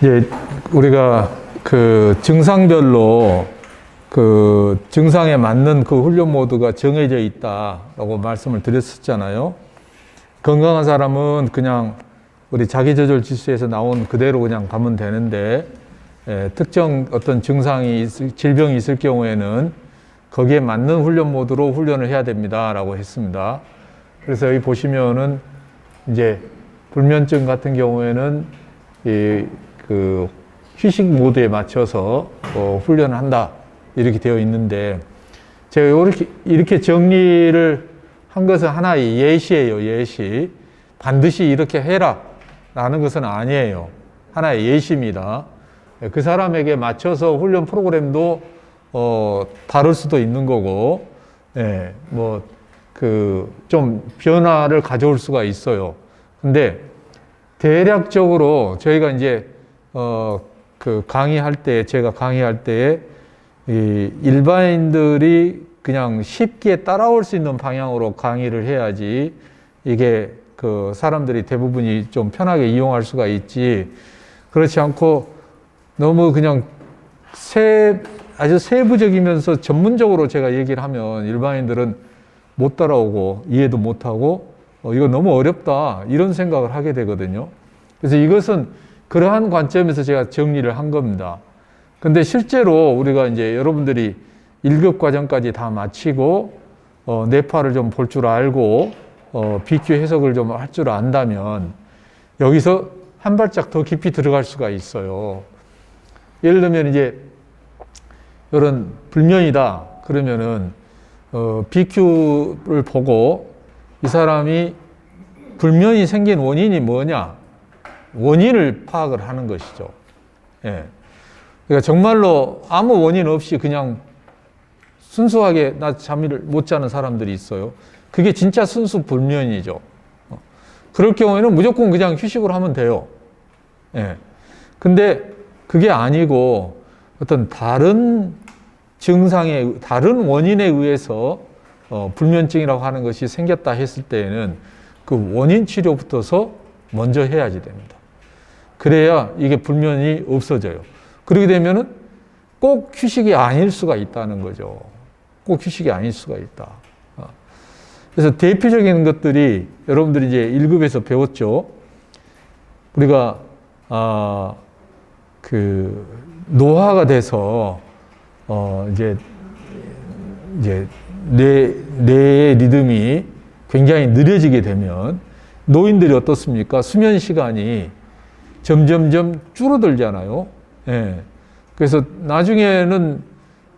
이제 우리가 그 증상별로 그 증상에 맞는 그 훈련 모드가 정해져 있다라고 말씀을 드렸었잖아요. 건강한 사람은 그냥 우리 자기조절 지수에서 나온 그대로 그냥 가면 되는데, 특정 어떤 증상이 질병이 있을 경우에는 거기에 맞는 훈련 모드로 훈련을 해야 됩니다라고 했습니다. 그래서 여기 보시면은 이제 불면증 같은 경우에는 그 휴식 모드에 맞춰서 훈련을 한다 이렇게 되어 있는데, 제가 이렇게 정리를 한 것은 하나의 예시예요. 예시. 반드시 이렇게 해라 라는 것은 아니에요. 하나의 예시입니다. 그 사람에게 맞춰서 훈련 프로그램도 다를 수도 있는 거고, 뭐 그 좀 변화를 가져올 수가 있어요. 근데 대략적으로 저희가 이제 그 강의할 때, 제가 강의할 때에 이 일반인들이 그냥 쉽게 따라올 수 있는 방향으로 강의를 해야지 이게 그 사람들이 대부분이 좀 편하게 이용할 수가 있지, 그렇지 않고 너무 그냥 아주 세부적이면서 전문적으로 제가 얘기를 하면 일반인들은 못 따라오고 이해도 못하고 이거 너무 어렵다 이런 생각을 하게 되거든요. 그래서 이것은 그러한 관점에서 제가 정리를 한 겁니다. 근데 실제로 우리가 이제 여러분들이 1급 과정까지 다 마치고 뇌파를 좀 볼 줄 알고 BQ 해석을 좀 할 줄 안다면 여기서 한 발짝 더 깊이 들어갈 수가 있어요. 예를 들면 이제 이런 불면이다 그러면은 BQ를 보고 이 사람이 불면이 생긴 원인이 뭐냐, 원인을 파악을 하는 것이죠. 예. 그러니까 정말로 아무 원인 없이 그냥 순수하게 나 잠을 못 자는 사람들이 있어요. 그게 진짜 순수 불면이죠. 그럴 경우에는 무조건 그냥 휴식을 하면 돼요. 예. 근데 그게 아니고 어떤 다른 증상에, 다른 원인에 의해서 불면증이라고 하는 것이 생겼다 했을 때에는 그 원인 치료부터서 먼저 해야지 됩니다. 그래야 이게 불면이 없어져요. 그렇게 되면은 꼭 휴식이 아닐 수가 있다는 거죠. 꼭 휴식이 아닐 수가 있다. 그래서 대표적인 것들이 여러분들이 이제 1급에서 배웠죠. 우리가 그 노화가 돼서 이제 뇌의 리듬이 굉장히 느려지게 되면 노인들이 어떻습니까? 수면 시간이 점점점 줄어들잖아요. 예. 그래서 나중에는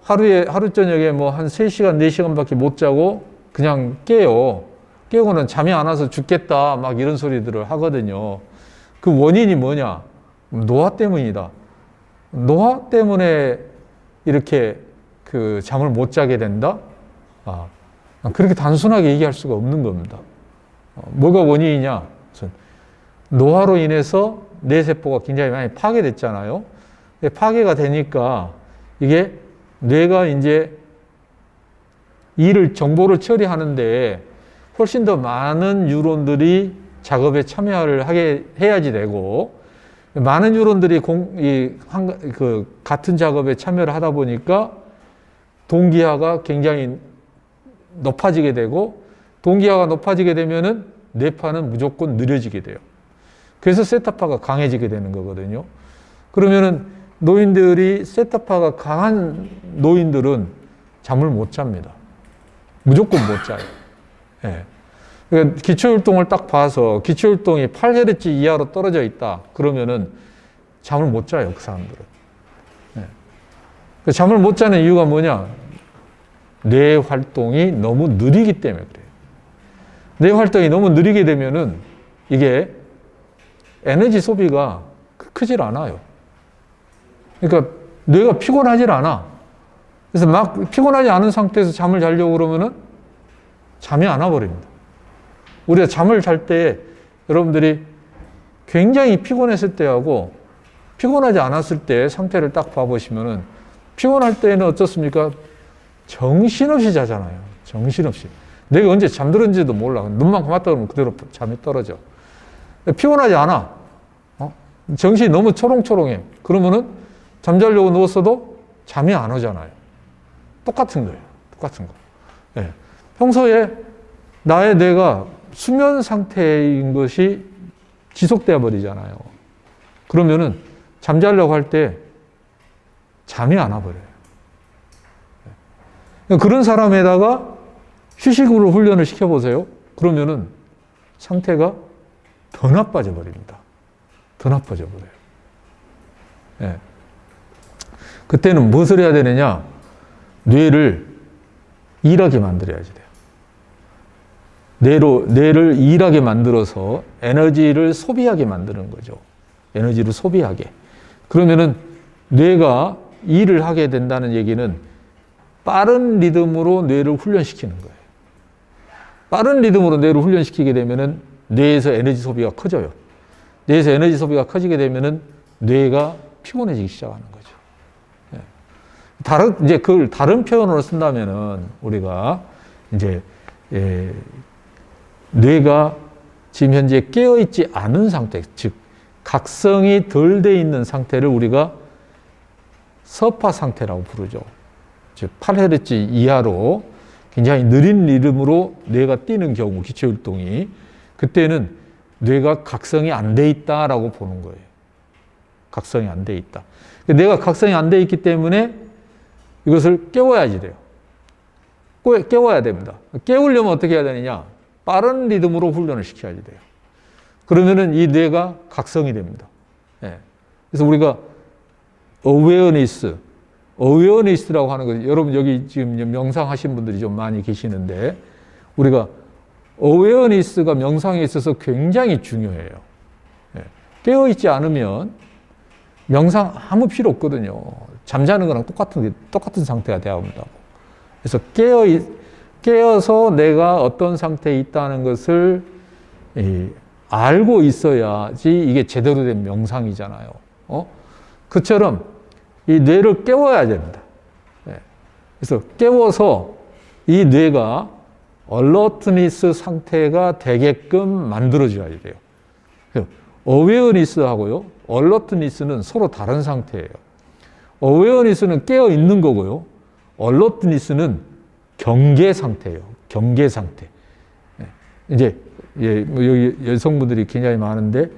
하루 저녁에 뭐 한 3시간, 4시간밖에 못 자고 그냥 깨요. 깨고는 잠이 안 와서 죽겠다 막 이런 소리들을 하거든요. 그 원인이 뭐냐? 노화 때문이다. 노화 때문에 이렇게 그 잠을 못 자게 된다? 그렇게 단순하게 얘기할 수가 없는 겁니다. 뭐가 원인이냐? 노화로 인해서 뇌세포가 굉장히 많이 파괴됐잖아요. 파괴가 되니까 이게 뇌가 이제 정보를 처리하는데 훨씬 더 많은 뉴런들이 작업에 참여를 하게 해야지 되고, 많은 뉴런들이 같은 작업에 참여를 하다 보니까 동기화가 굉장히 높아지게 되고, 동기화가 높아지게 되면은 뇌파는 무조건 느려지게 돼요. 그래서 세타파가 강해지게 되는 거거든요. 그러면은 노인들이 세타파가 강한 노인들은 잠을 못 잡니다. 무조건 못 자요. 예. 그러니까 기초율동을 딱 봐서 기초율동이 8Hz 이하로 떨어져 있다 그러면은 잠을 못 자요, 그 사람들은. 예. 잠을 못 자는 이유가 뭐냐? 뇌 활동이 너무 느리기 때문에 그래요. 뇌 활동이 너무 느리게 되면은 이게 에너지 소비가 크질 않아요. 그러니까 뇌가 피곤하질 않아. 그래서 막 피곤하지 않은 상태에서 잠을 자려고 그러면은 잠이 안 와버립니다. 우리가 잠을 잘 때 여러분들이 굉장히 피곤했을 때하고 피곤하지 않았을 때 상태를 딱 봐보시면은, 피곤할 때는 어떻습니까? 정신없이 자잖아요. 정신없이. 내가 언제 잠들었는지도 몰라. 눈만 감았다 그러면 그대로 잠이 떨어져. 피곤하지 않아. 정신이 너무 초롱초롱해. 그러면은 잠자려고 누웠어도 잠이 안 오잖아요. 똑같은 거예요. 똑같은 거. 예. 평소에 나의 뇌가 수면 상태인 것이 지속되어 버리잖아요. 그러면은 잠자려고 할 때 잠이 안 와버려요. 그런 사람에다가 휴식으로 훈련을 시켜보세요. 그러면은 상태가 더 나빠져 버립니다. 더 나빠져 버려요. 예. 그때는 무엇을 해야 되느냐? 뇌를 일하게 만들어야지 돼요. 뇌를 일하게 만들어서 에너지를 소비하게 만드는 거죠. 에너지를 소비하게. 그러면은 뇌가 일을 하게 된다는 얘기는 빠른 리듬으로 뇌를 훈련시키는 거예요. 빠른 리듬으로 뇌를 훈련시키게 되면은 뇌에서 에너지 소비가 커져요. 뇌에서 에너지 소비가 커지게 되면은 뇌가 피곤해지기 시작하는 거죠. 이제 그걸 다른 표현으로 쓴다면은 우리가 이제 뇌가 지금 현재 깨어있지 않은 상태, 즉 각성이 덜 돼 있는 상태를 우리가 서파 상태라고 부르죠. 즉 8Hz 이하로 굉장히 느린 리듬으로 뇌가 뛰는 경우, 기초율동이, 그때는 뇌가 각성이 안 돼 있다라고 보는 거예요. 각성이 안 돼 있다. 뇌가 각성이 안 돼 있기 때문에 이것을 깨워야지 돼요. 깨워야 됩니다. 깨우려면 어떻게 해야 되느냐? 빠른 리듬으로 훈련을 시켜야지 돼요. 그러면은 이 뇌가 각성이 됩니다. 예. 그래서 우리가 어웨어니스라고 하는 거, 여러분 여기 지금 명상하신 분들이 좀 많이 계시는데, 우리가 어웨어니스가 명상에 있어서 굉장히 중요해요. 예. 깨어있지 않으면 명상 아무 필요 없거든요. 잠자는 거랑 똑같은 상태가 되어야 한다고. 그래서 깨어서 내가 어떤 상태에 있다는 것을 알고 있어야지 이게 제대로 된 명상이잖아요. 그처럼 이 뇌를 깨워야 됩니다. 그래서 깨워서 이 뇌가 얼러트니스 상태가 되게끔 만들어줘야 돼요. 어웨어니스하고요, 얼러트니스는 서로 다른 상태예요. 어웨어니스는 깨어 있는 거고요, 얼러트니스는 경계 상태예요. 경계 상태. 이제 여기 여성분들이 굉장히 많은데,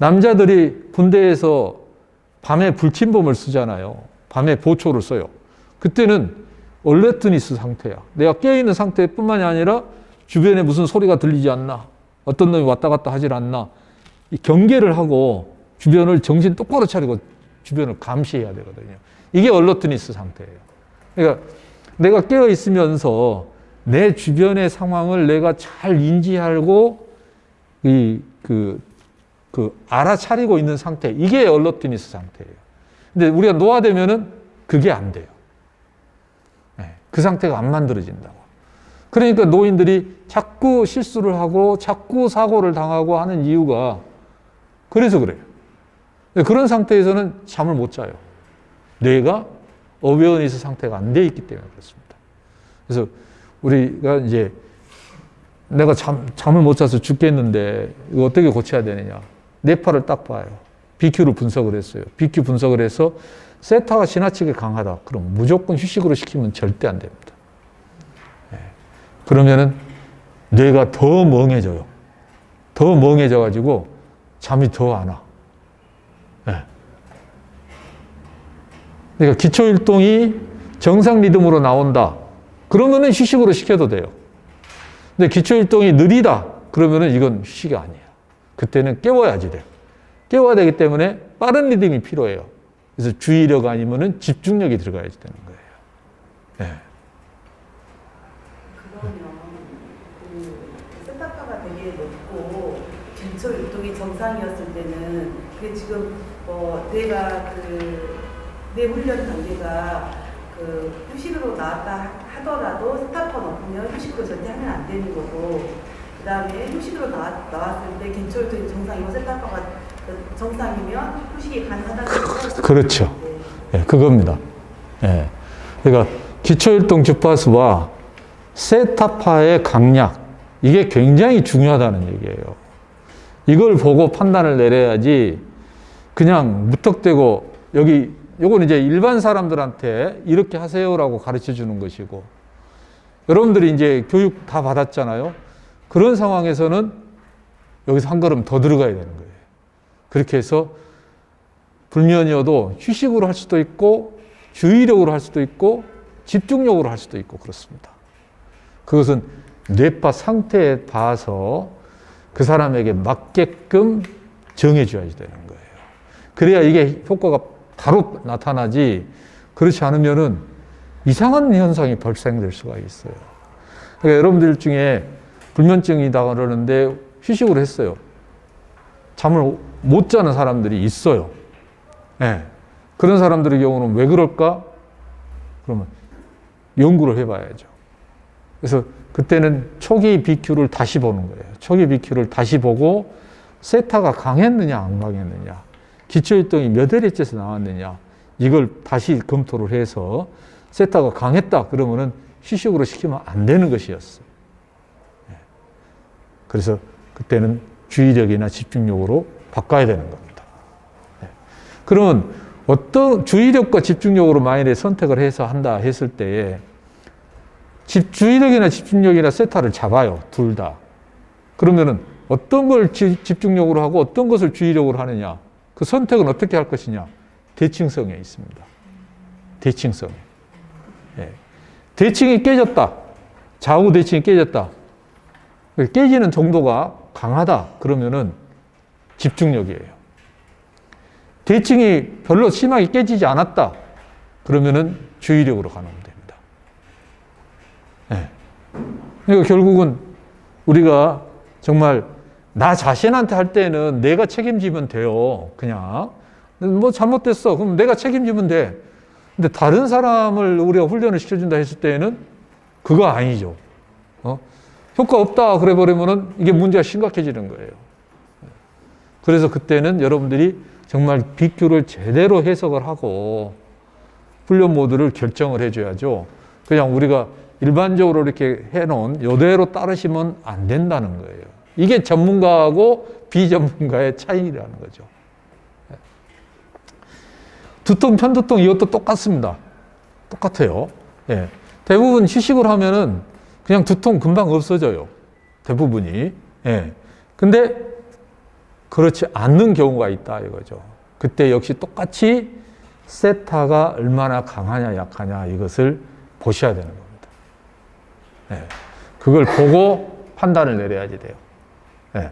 남자들이 군대에서 밤에 불침범을 쓰잖아요. 밤에 보초를 써요. 그때는 얼러트니스 상태야. 내가 깨어있는 상태뿐만이 아니라 주변에 무슨 소리가 들리지 않나, 어떤 놈이 왔다 갔다 하질 않나, 이 경계를 하고 주변을 정신 똑바로 차리고 주변을 감시해야 되거든요. 이게 얼러트니스 상태예요. 그러니까 내가 깨어 있으면서 내 주변의 상황을 내가 잘 인지하고 알아차리고 있는 상태, 이게 얼러트니스 상태예요. 근데 우리가 노화되면은 그게 안 돼요. 그 상태가 안 만들어진다고. 그러니까 노인들이 자꾸 실수를 하고 자꾸 사고를 당하고 하는 이유가 그래서 그래요. 그런 상태에서는 잠을 못 자요. 뇌가 어웨어니스 상태가 안 돼 있기 때문에 그렇습니다. 그래서 우리가 이제 내가 잠을 못 자서 죽겠는데 이거 어떻게 고쳐야 되느냐. 뇌파를 딱 봐요. BQ를 분석을 했어요. BQ 분석을 해서 세타가 지나치게 강하다. 그럼 무조건 휴식으로 시키면 절대 안 됩니다. 그러면은 뇌가 더 멍해져요. 더 멍해져가지고 잠이 더 안 와. 그러니까 기초율동이 정상 리듬으로 나온다. 그러면은 휴식으로 시켜도 돼요. 근데 기초율동이 느리다. 그러면은 이건 휴식이 아니에요. 그때는 깨워야지 돼요. 깨워야 되기 때문에 빠른 리듬이 필요해요. 그래서 주의력 아니면은 집중력이 들어가야지 되는 거예요. 그러면 세타파가 되게 높고 기초율동이 정상이었을 때는 그게 지금 뇌가 뇌 훈련 단계가 휴식으로 나왔다 하더라도 세타파 높으면 휴식으로 절대 하면 안 되는 거고, 그 다음에 휴식으로 나왔을 때 기초율동이 정상이고 세타파가 정상이면 휴식이 가능하다는 거죠? 그렇죠. 네, 그겁니다. 네. 그러니까 기초율동 주파수와 세타파의 강약, 이게 굉장히 중요하다는 얘기예요. 이걸 보고 판단을 내려야지 그냥 무턱대고 여기 요건 이제 일반 사람들한테 이렇게 하세요라고 가르쳐 주는 것이고, 여러분들이 이제 교육 다 받았잖아요. 그런 상황에서는 여기서 한 걸음 더 들어가야 되는 거예요. 그렇게 해서 불면이어도 휴식으로 할 수도 있고 주의력으로 할 수도 있고 집중력으로 할 수도 있고 그렇습니다. 그것은 뇌파 상태에 봐서 그 사람에게 맞게끔 정해줘야 되는 거예요. 그래야 이게 효과가 바로 나타나지, 그렇지 않으면은 이상한 현상이 발생될 수가 있어요. 그러니까 여러분들 중에 불면증이다 그러는데 휴식을 했어요. 잠을 못 자는 사람들이 있어요. 네. 그런 사람들의 경우는 왜 그럴까? 그러면 연구를 해봐야죠. 그래서 그때는 초기 BQ를 다시 보는 거예요. 초기 BQ를 다시 보고 세타가 강했느냐 안 강했느냐, 기초혈당이 몇 LH에서 나왔느냐, 이걸 다시 검토를 해서 세타가 강했다 그러면은 휴식으로 시키면 안 되는 것이었어요. 그래서 그때는 주의력이나 집중력으로 바꿔야 되는 겁니다. 그러면 어떤 주의력과 집중력으로 만일에 선택을 해서 한다 했을 때에 주의력이나 집중력이나 세타를 잡아요. 둘 다. 그러면은 어떤 걸 집중력으로 하고 어떤 것을 주의력으로 하느냐, 그 선택은 어떻게 할 것이냐, 대칭성에 있습니다. 대칭성에. 대칭이 깨졌다. 좌우 대칭이 깨졌다. 깨지는 정도가 강하다. 그러면은 집중력이에요. 대칭이 별로 심하게 깨지지 않았다. 그러면은 주의력으로 가는 됩니다. 그러니까 결국은 우리가 정말 나 자신한테 할 때는 내가 책임지면 돼요. 그냥. 뭐 잘못됐어. 그럼 내가 책임지면 돼. 근데 다른 사람을 우리가 훈련을 시켜준다 했을 때에는 그거 아니죠. 효과 없다 그래 버리면은 이게 문제가 심각해지는 거예요. 그래서 그때는 여러분들이 정말 BQ를 제대로 해석을 하고 훈련 모드를 결정을 해줘야죠. 그냥 우리가 일반적으로 이렇게 해놓은 이대로 따르시면 안 된다는 거예요. 이게 전문가하고 비전문가의 차이라는 거죠. 두통, 편두통 이것도 똑같습니다. 똑같아요. 예. 대부분 휴식을 하면은 그냥 두통 금방 없어져요. 대부분이. 예. 근데 그렇지 않는 경우가 있다 이거죠. 그때 역시 똑같이 세타가 얼마나 강하냐 약하냐 이것을 보셔야 되는 겁니다. 예. 그걸 보고 판단을 내려야지 돼요. 예.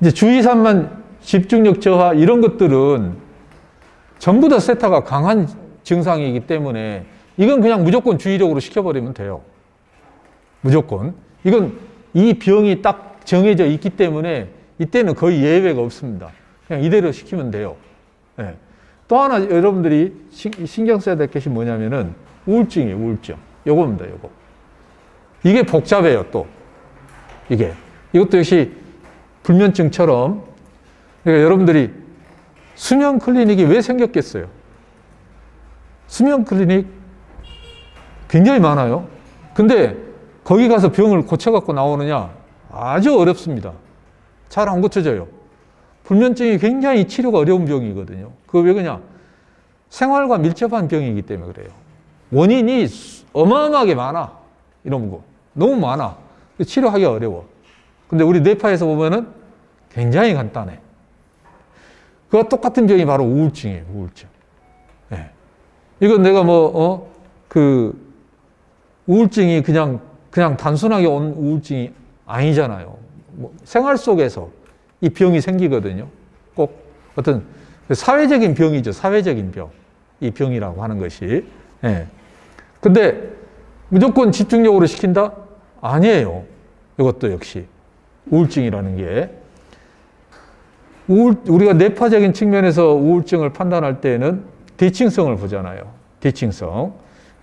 이제 주의산만 집중력 저하 이런 것들은 전부 다 세타가 강한 증상이기 때문에 이건 그냥 무조건 주의력으로 시켜버리면 돼요. 무조건. 이건 이 병이 딱 정해져 있기 때문에 이때는 거의 예외가 없습니다. 그냥 이대로 시키면 돼요. 네. 또 하나 여러분들이 신경 써야 될 것이 뭐냐면은 우울증이에요. 우울증. 요겁니다. 요거. 이게 복잡해요. 또. 이것도 역시 불면증처럼. 그러니까 여러분들이 수면 클리닉이 왜 생겼겠어요? 수면 클리닉 굉장히 많아요. 근데 거기 가서 병을 고쳐갖고 나오느냐? 아주 어렵습니다. 잘 안 고쳐져요. 불면증이 굉장히 치료가 어려운 병이거든요. 그거 왜 그러냐? 생활과 밀접한 병이기 때문에 그래요. 원인이 어마어마하게 많아. 이런 거. 너무 많아. 치료하기 어려워. 근데 우리 뇌파에서 보면은 굉장히 간단해. 그와 똑같은 병이 바로 우울증이에요. 우울증. 네. 이건 내가 우울증이 그냥 단순하게 온 우울증이 아니잖아요. 생활 속에서 이 병이 생기거든요. 꼭 어떤 사회적인 병이죠. 사회적인 병. 이 병이라고 하는 것이. 예. 근데 무조건 집중력으로 시킨다? 아니에요. 이것도 역시. 우울증이라는 게. 우리가 뇌파적인 측면에서 우울증을 판단할 때는 대칭성을 보잖아요. 대칭성.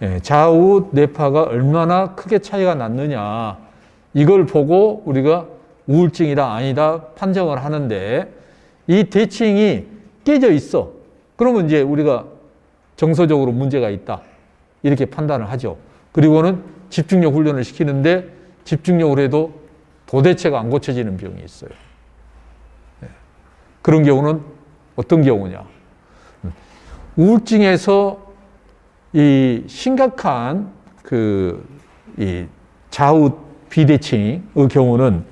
예. 좌우 뇌파가 얼마나 크게 차이가 났느냐. 이걸 보고 우리가 우울증이다 아니다 판정을 하는데 이 대칭이 깨져 있어. 그러면 이제 우리가 정서적으로 문제가 있다. 이렇게 판단을 하죠. 그리고는 집중력 훈련을 시키는데 집중력으로 해도 도대체가 안 고쳐지는 병이 있어요. 그런 경우는 어떤 경우냐? 우울증에서 이 심각한 이 좌우 비대칭의 경우는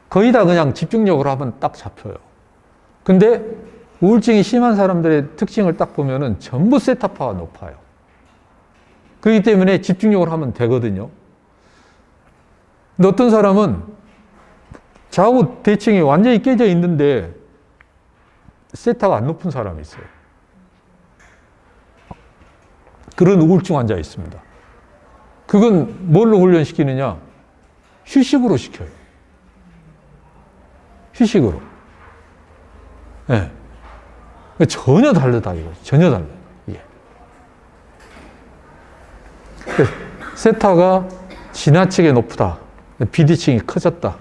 거의 다 그냥 집중력으로 하면 딱 잡혀요. 근데 우울증이 심한 사람들의 특징을 딱 보면은 전부 세타파가 높아요. 그렇기 때문에 집중력으로 하면 되거든요. 근데 어떤 사람은 좌우 대칭이 완전히 깨져 있는데 세타가 안 높은 사람이 있어요. 그런 우울증 환자 있습니다. 그건 뭘로 훈련시키느냐? 휴식으로 시켜요. 휴식으로. 예. 네. 전혀 다르다, 이거. 전혀 달라요. 이게. 세타가 지나치게 높다. 비대칭이 커졌다.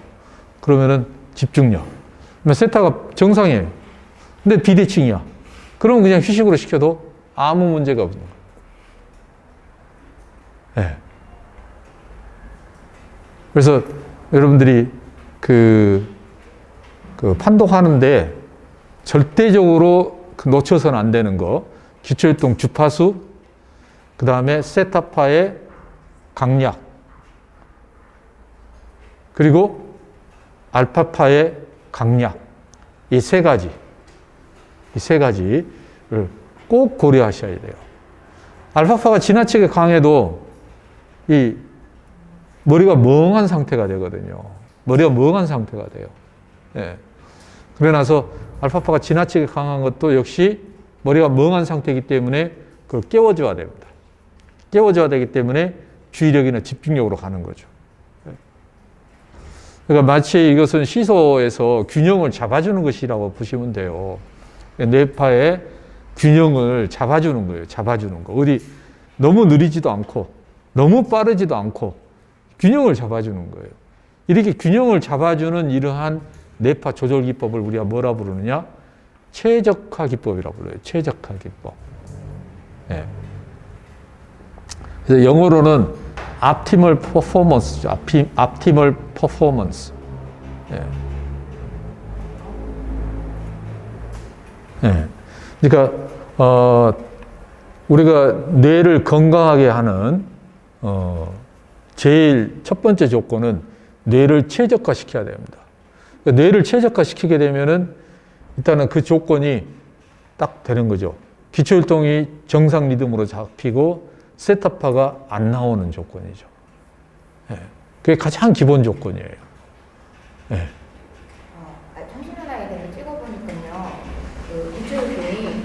그러면은 집중력. 세타가 정상이에요. 근데 비대칭이야. 그러면 그냥 휴식으로 시켜도 아무 문제가 없는 거예요. 네. 그래서 여러분들이 그 판독하는데 절대적으로 놓쳐서는 안 되는 거, 기초혈동 주파수, 그 다음에 세타파의 강약, 그리고 알파파의 강약, 이 세 가지를 꼭 고려하셔야 돼요. 알파파가 지나치게 강해도 이 머리가 멍한 상태가 되거든요. 머리가 멍한 상태가 돼요. 예. 그래 나서 알파파가 지나치게 강한 것도 역시 머리가 멍한 상태이기 때문에 그걸 깨워줘야 됩니다. 깨워줘야 되기 때문에 주의력이나 집중력으로 가는 거죠. 그러니까 마치 이것은 시소에서 균형을 잡아주는 것이라고 보시면 돼요. 뇌파의 균형을 잡아주는 거예요. 잡아주는 거. 어디 너무 느리지도 않고 너무 빠르지도 않고 균형을 잡아주는 거예요. 이렇게 균형을 잡아주는 이러한 뇌파 조절 기법을 우리가 뭐라 부르느냐? 최적화 기법이라고 불러요. 최적화 기법. 예. 그래서 영어로는 optimal performance죠. optimal performance. 예. 예. 그러니까 우리가 뇌를 건강하게 하는 제일 첫 번째 조건은 뇌를 최적화시켜야 됩니다. 그러니까 뇌를 최적화시키게 되면은 일단은 그 조건이 딱 되는 거죠. 기초혈동이 정상 리듬으로 잡히고 세타파가 안 나오는 조건이죠. 예. 그게 가장 기본 조건이에요. 예. 청소년 아이들을 찍어보니까요, 그 기초혈동이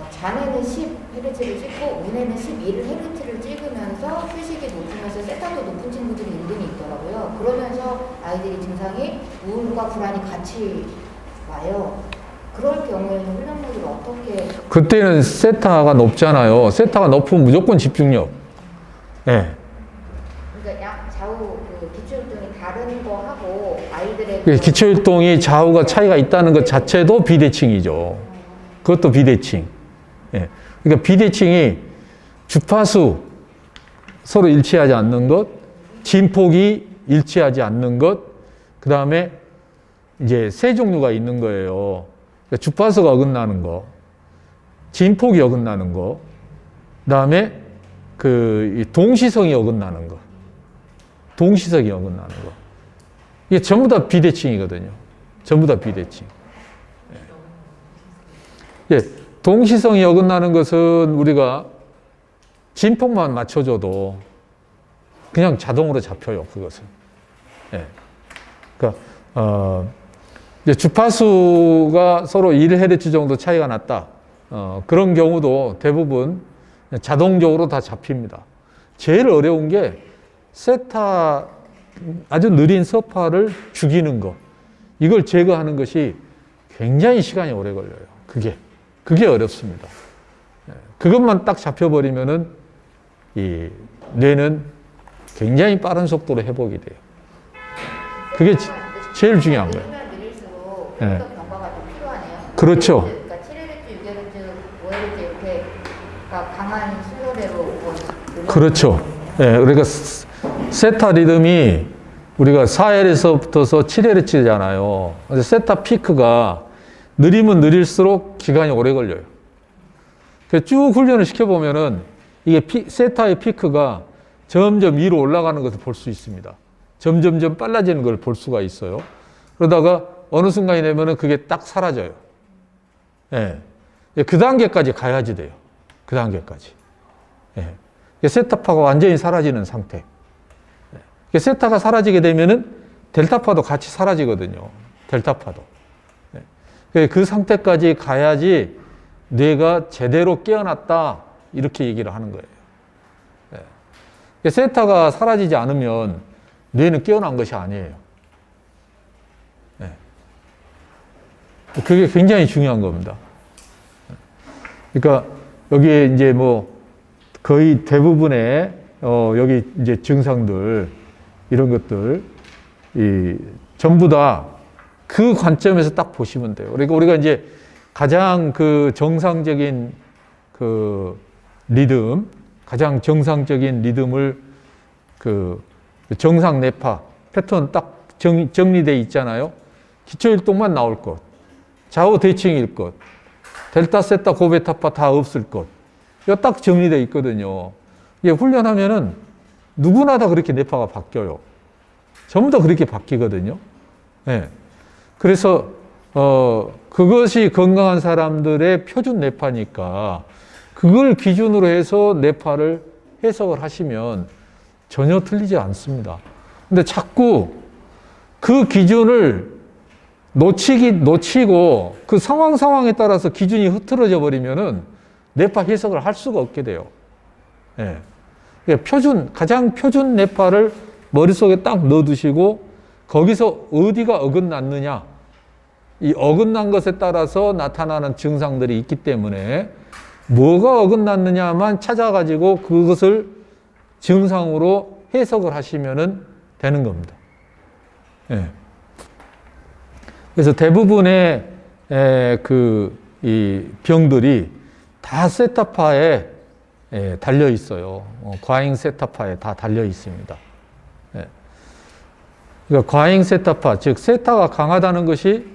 잔에는 10Hz를 찍고 운에는 11Hz를 찍으면서 휴식이 높으면서 세타도 높은 친구들이 은근히 있더라고요. 그러면서 아이들이 증상이 우울과 불안이 같이 와요. 그럴 경우에는 훈련 모드를 어떻게? 그때는 세타가 높잖아요. 세타가 높으면 무조건 집중력. 예. 그러니까 좌우 기초혈동이 다른 거 하고 아이들의 기초혈동이 좌우가 차이가 있다는 것 자체도 비대칭이죠. 그것도 비대칭. 예. 그러니까 비대칭이 주파수 서로 일치하지 않는 것, 진폭이 일치하지 않는 것, 그 다음에 이제 세 종류가 있는 거예요. 그러니까 주파수가 어긋나는 거, 진폭이 어긋나는 거, 그 다음에 그 동시성이 어긋나는 거, 동시성이 어긋나는 거. 이게 전부 다 비대칭이거든요. 전부 다 비대칭. 예. 동시성이 어긋나는 것은 우리가 진폭만 맞춰줘도 그냥 자동으로 잡혀요, 그것은. 예. 그러니까, 이제 주파수가 서로 1Hz 정도 차이가 났다. 그런 경우도 대부분 자동적으로 다 잡힙니다. 제일 어려운 게 세타, 아주 느린 서파를 죽이는 거. 이걸 제거하는 것이 굉장히 시간이 오래 걸려요. 그게 어렵습니다. 그것만 딱 잡혀버리면은 이 뇌는 굉장히 빠른 속도로 회복이 돼요. 그게 제일 중요한 거예요. 느릴수록 네. 더 경과가 좀 필요하네요. 그렇죠. 그러니까 7Hz, 6Hz, 5Hz 이렇게가 강한 순서대로 그렇죠. 예, 그러니까 세타 리듬이 우리가 4L에서부터서 7Hz잖아요. 세타 피크가 느리면 느릴수록 기간이 오래 걸려요. 그래서 쭉 훈련을 시켜보면은 이게 세타의 피크가 점점 위로 올라가는 것을 볼 수 있습니다. 점점점 빨라지는 걸 볼 수가 있어요. 그러다가 어느 순간이 되면은 그게 딱 사라져요. 예. 그 단계까지 가야지 돼요. 그 단계까지. 예. 세타파가 완전히 사라지는 상태. 예. 세타가 사라지게 되면은 델타파도 같이 사라지거든요. 델타파도. 예. 그 상태까지 가야지 뇌가 제대로 깨어났다. 이렇게 얘기를 하는 거예요. 예. 세타가 사라지지 않으면 뇌는 깨어난 것이 아니에요. 예. 그게 굉장히 중요한 겁니다. 그러니까 여기에 이제 뭐 거의 대부분의 여기 이제 증상들 이런 것들 전부 다 그 관점에서 딱 보시면 돼요. 그러니까 우리가 이제 가장 그 정상적인 그 리듬, 가장 정상적인 리듬을 그 정상 뇌파 패턴 딱 정리되어 있잖아요. 기초일동만 나올 것, 좌우 대칭일 것, 델타, 세타, 고베타파 다 없을 것. 이거 딱 정리되어 있거든요. 이게 훈련하면은 누구나 다 그렇게 뇌파가 바뀌어요. 전부 다 그렇게 바뀌거든요. 네. 그래서 그것이 건강한 사람들의 표준 뇌파니까 그걸 기준으로 해서 뇌파를 해석을 하시면 전혀 틀리지 않습니다. 근데 자꾸 그 기준을 놓치고 그 상황에 따라서 기준이 흐트러져 버리면은 뇌파 해석을 할 수가 없게 돼요. 예. 그러니까 가장 표준 뇌파를 머릿속에 딱 넣어두시고 거기서 어디가 어긋났느냐. 이 어긋난 것에 따라서 나타나는 증상들이 있기 때문에 뭐가 어긋났느냐만 찾아가지고 그것을 증상으로 해석을 하시면 되는 겁니다. 예. 그래서 대부분의 이 병들이 다 세타파에 달려 있어요. 과잉 세타파에 다 달려 있습니다. 예. 그러니까 과잉 세타파, 즉 세타가 강하다는 것이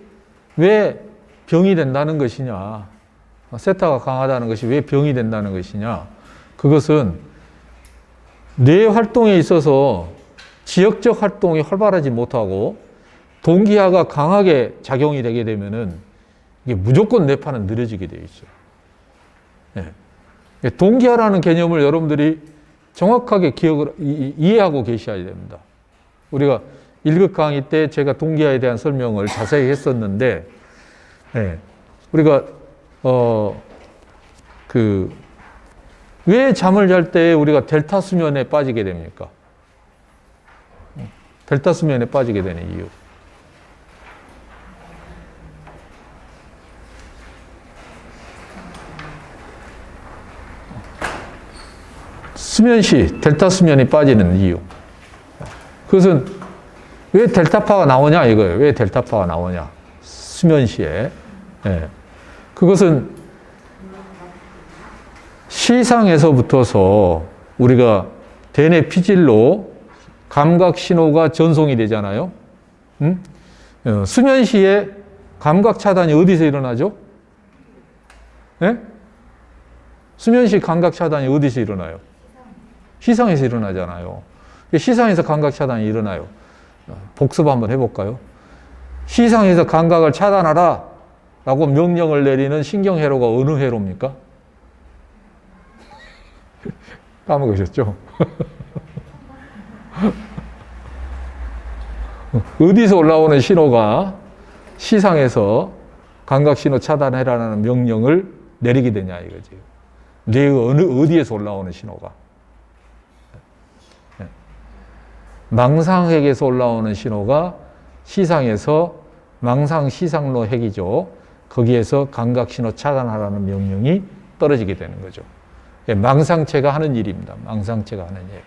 왜 병이 된다는 것이냐? 세타가 강하다는 것이 왜 병이 된다는 것이냐? 그것은 뇌 활동에 있어서 지역적 활동이 활발하지 못하고 동기화가 강하게 작용이 되게 되면은 이게 무조건 뇌파는 느려지게 되어 있어요. 예. 동기화라는 개념을 여러분들이 정확하게 이해하고 계셔야 됩니다. 우리가 1급 강의 때 제가 동기화에 대한 설명을 자세히 했었는데, 예. 우리가 왜 잠을 잘 때 우리가 델타 수면에 빠지게 됩니까? 델타 수면에 빠지게 되는 이유. 수면 시 델타 수면이 빠지는 이유. 그것은 왜 델타파가 나오냐 이거예요. 왜 델타파가 나오냐. 수면 시에. 예. 그것은 시상에서부터서 우리가 대뇌 피질로 감각 신호가 전송이 되잖아요. 수면 시에 감각 차단이 어디서 일어나죠? 예? 수면 시 감각 차단이 어디서 일어나요? 시상에서 일어나잖아요. 시상에서 감각 차단이 일어나요. 복습 한번 해볼까요? 시상에서 감각을 차단하라 라고 명령을 내리는 신경회로가 어느 회로입니까? 까먹으셨죠? 어디서 올라오는 신호가 시상에서 감각신호 차단해라는 명령을 내리게 되냐 이거지. 뇌의 어디에서 올라오는 신호가. 망상핵에서 올라오는 신호가 시상에서 망상시상로 핵이죠. 거기에서 감각신호 차단하라는 명령이 떨어지게 되는 거죠. 망상체가 하는 일입니다. 망상체가 하는 일.